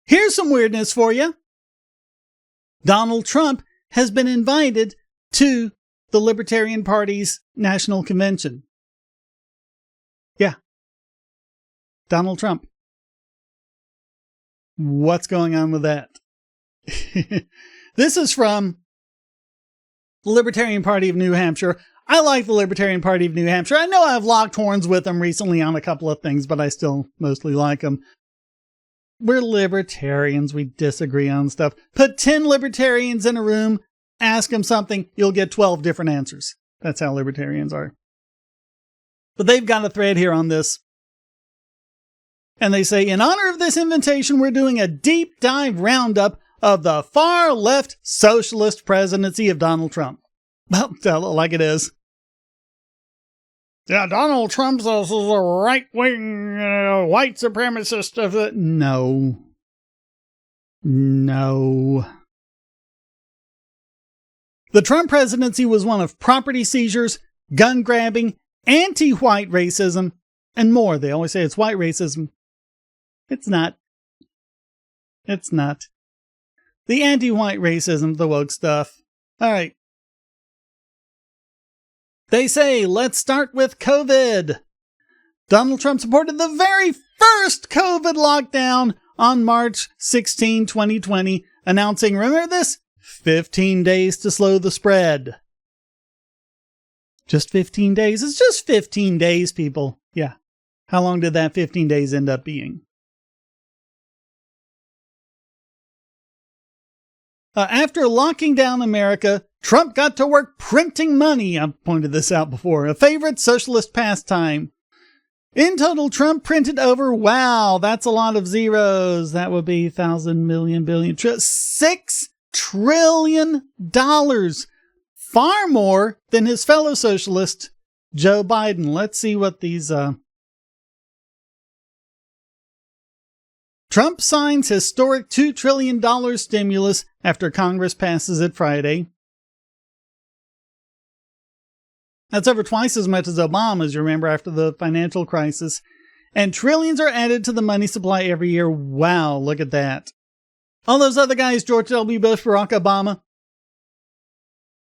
Here's some weirdness for you. Donald Trump has been invited to the Libertarian Party's national convention. Yeah. Donald Trump. What's going on with that? This is from the Libertarian Party of New Hampshire. I like the Libertarian Party of New Hampshire. I know I've locked horns with them recently on a couple of things, but I still mostly like them. We're libertarians. We disagree on stuff. Put 10 libertarians in a room, ask them something, you'll get 12 different answers. That's how libertarians are. But they've got a thread here on this. And they say, in honor of this invitation, we're doing a deep dive roundup of the far left socialist presidency of Donald Trump. Well, tell it like it is. Yeah, Donald Trump's a right-wing white supremacist of the... No. The Trump presidency was one of property seizures, gun grabbing, anti-white racism, and more. They always say it's white racism. It's not. It's not. The anti-white racism, the woke stuff. All right. They say, let's start with COVID. Donald Trump supported the very first COVID lockdown on March 16, 2020, announcing, remember this? 15 days to slow the spread. Just 15 days? It's just 15 days, people. Yeah. How long did that 15 days end up being? After locking down America, Trump got to work printing money. I've pointed this out before. A favorite socialist pastime. In total, Trump printed over, wow, that's a lot of zeros. That would be 1,000 million billion, $6 trillion. Far more than his fellow socialist, Joe Biden. Let's see what these... Trump signs historic $2 trillion stimulus after Congress passes it Friday. That's over twice as much as Obama's, you remember, after the financial crisis. And trillions are added to the money supply every year. Wow, look at that. All those other guys, George W. Bush, Barack Obama,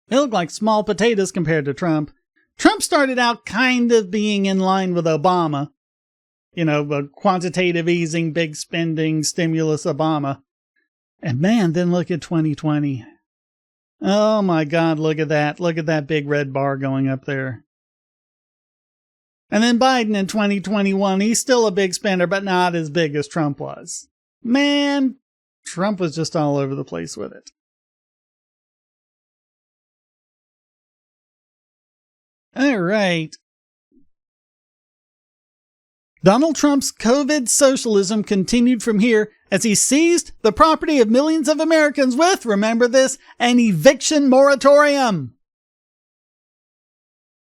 they look like small potatoes compared to Trump. Trump started out kind of being in line with Obama. You know, quantitative easing, big spending, stimulus Obama. And man, then look at 2020. Oh my God, look at that. Look at that big red bar going up there. And then Biden in 2021, he's still a big spender, but not as big as Trump was. Man, Trump was just all over the place with it. All right. Donald Trump's COVID socialism continued from here as he seized the property of millions of Americans with, remember this, an eviction moratorium.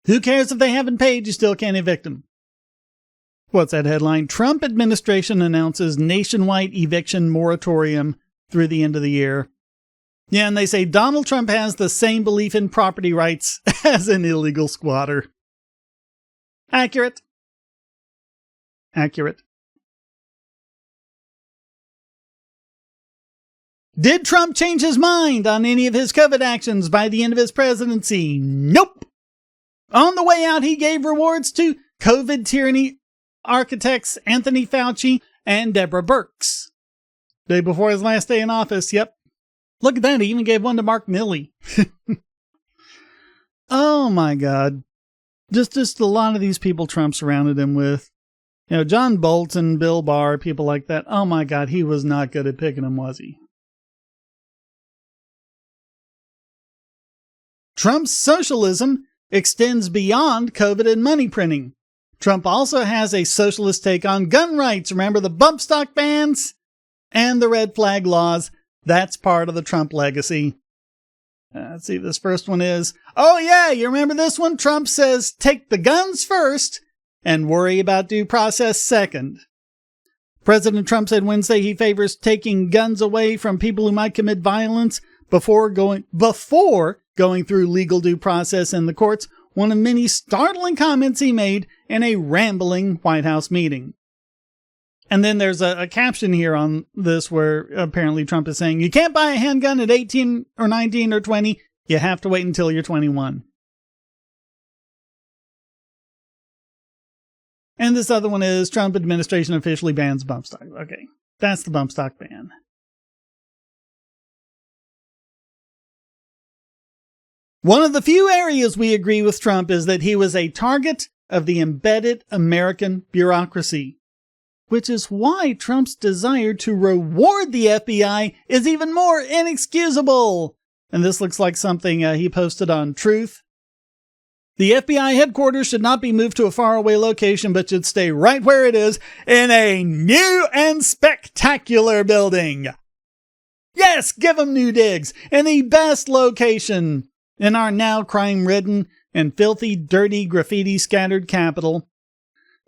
Who cares if they haven't paid? You still can't evict them. What's that headline? Trump administration announces nationwide eviction moratorium through the end of the year. Yeah, and they say Donald Trump has the same belief in property rights as an illegal squatter. Accurate. Accurate. Did Trump change his mind on any of his COVID actions by the end of his presidency? Nope. On the way out, he gave rewards to COVID tyranny architects Anthony Fauci and Deborah Birx. Day before his last day in office, yep. Look at that, he even gave one to Mark Milley. Oh my God. Just a lot of these people Trump surrounded him with. You know, John Bolton, Bill Barr, people like that. Oh my God, he was not good at picking them, was he? Trump's socialism extends beyond COVID and money printing. Trump also has a socialist take on gun rights. Remember the bump stock bans and the red flag laws? That's part of the Trump legacy. Let's see, this first one is, oh yeah, you remember this one? Trump says, take the guns first and worry about due process second. President Trump said Wednesday he favors taking guns away from people who might commit violence before going through legal due process in the courts, one of many startling comments he made in a rambling White House meeting. And then there's a caption here on this where apparently Trump is saying, you can't buy a handgun at 18 or 19 or 20. You have to wait until you're 21. And this other one is Trump administration officially bans bump stock. Okay, that's the bump stock ban. One of the few areas we agree with Trump is that he was a target of the embedded American bureaucracy, which is why Trump's desire to reward the FBI is even more inexcusable. And this looks like something he posted on Truth. The FBI headquarters should not be moved to a faraway location, but should stay right where it is in a new and spectacular building. Yes, give them new digs in the best location in our now crime-ridden and filthy, dirty, graffiti-scattered capital.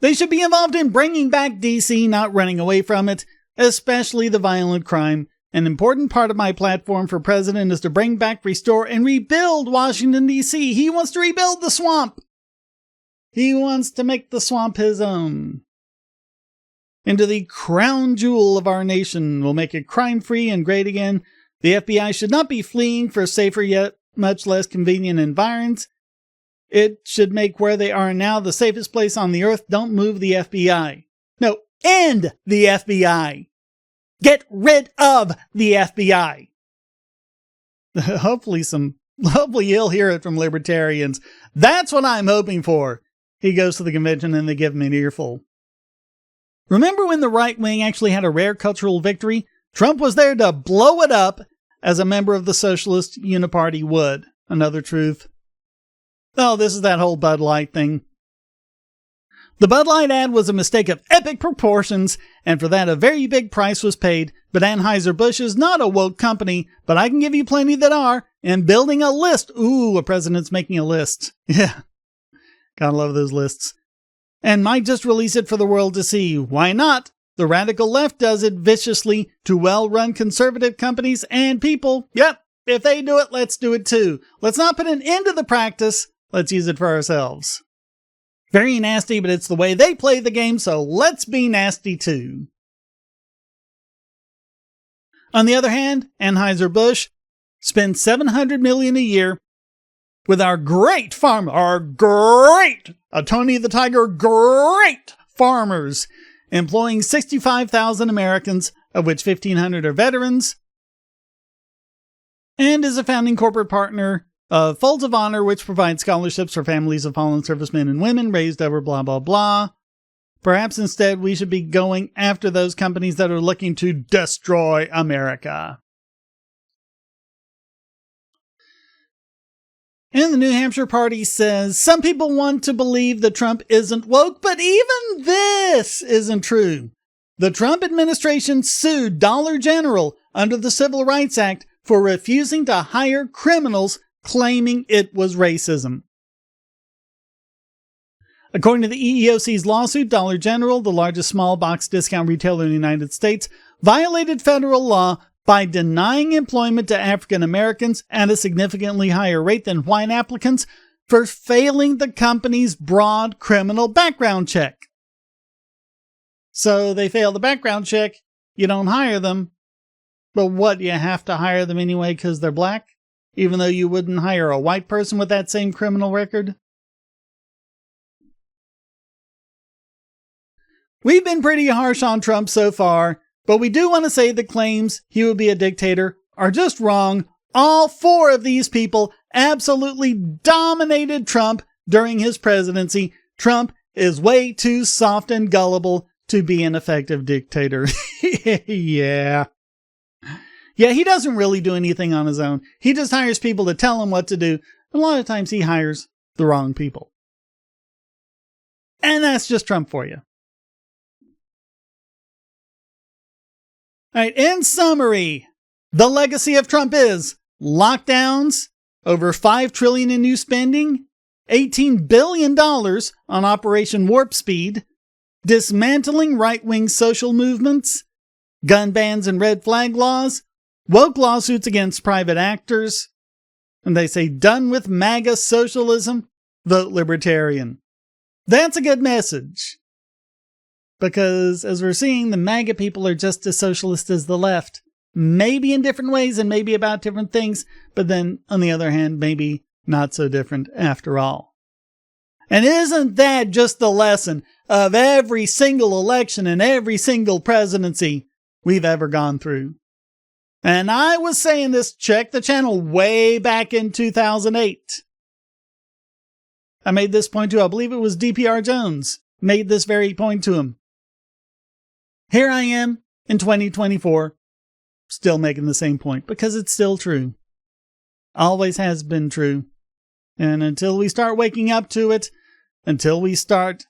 They should be involved in bringing back D.C., not running away from it, especially the violent crime. An important part of my platform for president is to bring back, restore, and rebuild Washington, D.C. He wants to rebuild the swamp. He wants to make the swamp his own. Into the crown jewel of our nation. We'll make it crime-free and great again. The FBI should not be fleeing for safer yet much less convenient environs. It should make where they are now the safest place on the earth. Don't move the FBI. No, end the FBI. Get rid of the FBI. Hopefully he'll hear it from libertarians. That's what I'm hoping for. He goes to the convention and they give him an earful. Remember when the right wing actually had a rare cultural victory? Trump was there to blow it up as a member of the socialist uniparty would. Another truth. Oh, this is that whole Bud Light thing. The Bud Light ad was a mistake of epic proportions, and for that a very big price was paid, but Anheuser-Busch is not a woke company, but I can give you plenty that are, and building a list. Ooh, a president's making a list. Yeah, gotta love those lists. And might just release it for the world to see. Why not? The radical left does it viciously to well-run conservative companies and people. Yep, if they do it, let's do it too. Let's not put an end to the practice. Let's use it for ourselves. Very nasty, but it's the way they play the game, so let's be nasty too. On the other hand, Anheuser-Busch spends $700 million a year with our great Tony the Tiger, great farmers, employing 65,000 Americans, of which 1,500 are veterans, and is a founding corporate partner of Folds of Honor, which provides scholarships for families of fallen servicemen and women raised over blah, blah, blah. Perhaps instead we should be going after those companies that are looking to destroy America. And the New Hampshire party says, some people want to believe that Trump isn't woke, but even this isn't true. The Trump administration sued Dollar General under the Civil Rights Act for refusing to hire criminals, claiming it was racism. According to the EEOC's lawsuit, Dollar General, the largest small box discount retailer in the United States, violated federal law by denying employment to African Americans at a significantly higher rate than white applicants for failing the company's broad criminal background check. So they fail the background check, you don't hire them, but what, you have to hire them anyway because they're black? Even though you wouldn't hire a white person with that same criminal record? We've been pretty harsh on Trump so far, but we do want to say the claims he would be a dictator are just wrong. All four of these people absolutely dominated Trump during his presidency. Trump is way too soft and gullible to be an effective dictator. Yeah. Yeah, he doesn't really do anything on his own. He just hires people to tell him what to do. A lot of times he hires the wrong people. And that's just Trump for you. All right, in summary, the legacy of Trump is lockdowns, over $5 trillion in new spending, $18 billion on Operation Warp Speed, dismantling right-wing social movements, gun bans and red flag laws, woke lawsuits against private actors, and they say, done with MAGA socialism, vote libertarian. That's a good message. Because as we're seeing, the MAGA people are just as socialist as the left. Maybe in different ways and maybe about different things, but then on the other hand, maybe not so different after all. And isn't that just the lesson of every single election and every single presidency we've ever gone through? And I was saying this, check the channel, way back in 2008. I made this point to, I believe it was DPR Jones, made this very point to him. Here I am in 2024, still making the same point, because it's still true. Always has been true. And until we start waking up to it, until we start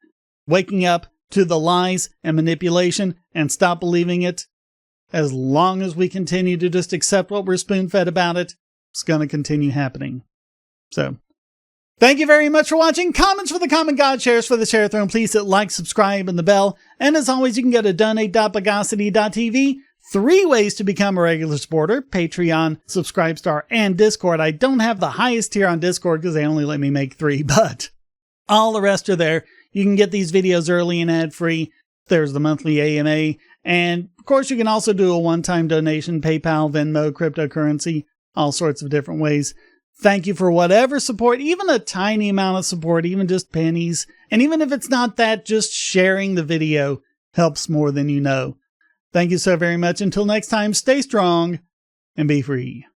waking up to the lies and manipulation and stop believing it, as long as we continue to just accept what we're spoon-fed about it, it's going to continue happening. So, thank you very much for watching. Comments for the Common God, shares for the Share Throne. Please hit like, subscribe, and the bell. And as always, you can go to donate.bogosity.tv. 3 ways to become a regular supporter: Patreon, Subscribestar, and Discord. I don't have the highest tier on Discord because they only let me make 3, but all the rest are there. You can get these videos early and ad-free. There's the monthly AMA. And of course, you can also do a one-time donation, PayPal, Venmo, cryptocurrency, all sorts of different ways. Thank you for whatever support, even a tiny amount of support, even just pennies. And even if it's not that, just sharing the video helps more than you know. Thank you so very much. Until next time, stay strong and be free.